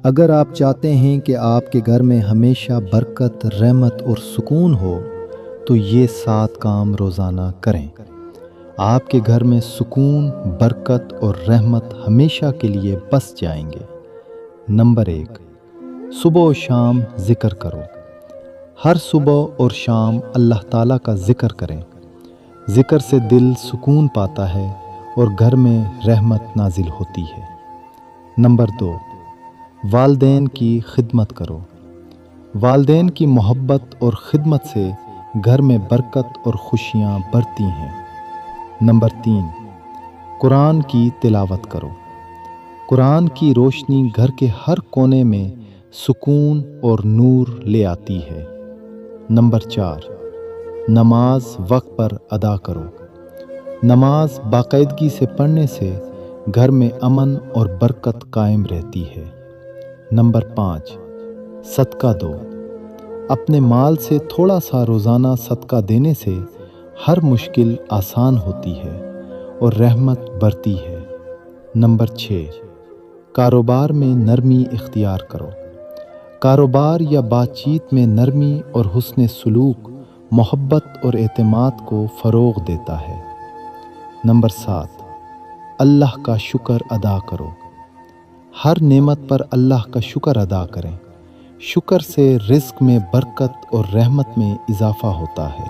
اگر آپ چاہتے ہیں کہ آپ کے گھر میں ہمیشہ برکت، رحمت اور سکون ہو تو یہ 7 کام روزانہ کریں۔ آپ کے گھر میں سکون، برکت اور رحمت ہمیشہ کے لیے بس جائیں گے۔ نمبر 1، صبح و شام ذکر کرو۔ ہر صبح اور شام اللہ تعالیٰ کا ذکر کریں۔ ذکر سے دل سکون پاتا ہے اور گھر میں رحمت نازل ہوتی ہے۔ نمبر 2، والدین کی خدمت کرو۔ والدین کی محبت اور خدمت سے گھر میں برکت اور خوشیاں بڑھتی ہیں۔ نمبر 3، قرآن کی تلاوت کرو۔ قرآن کی روشنی گھر کے ہر کونے میں سکون اور نور لے آتی ہے۔ نمبر 4، نماز وقت پر ادا کرو۔ نماز باقاعدگی سے پڑھنے سے گھر میں امن اور برکت قائم رہتی ہے۔ نمبر 5، صدقہ دو۔ اپنے مال سے تھوڑا سا روزانہ صدقہ دینے سے ہر مشکل آسان ہوتی ہے اور رحمت بڑھتی ہے۔ نمبر 6، کاروبار میں نرمی اختیار کرو۔ کاروبار یا بات چیت میں نرمی اور حسن سلوک محبت اور اعتماد کو فروغ دیتا ہے۔ نمبر 7، اللہ کا شکر ادا کرو۔ ہر نعمت پر اللہ کا شکر ادا کریں۔ شکر سے رزق میں برکت اور رحمت میں اضافہ ہوتا ہے۔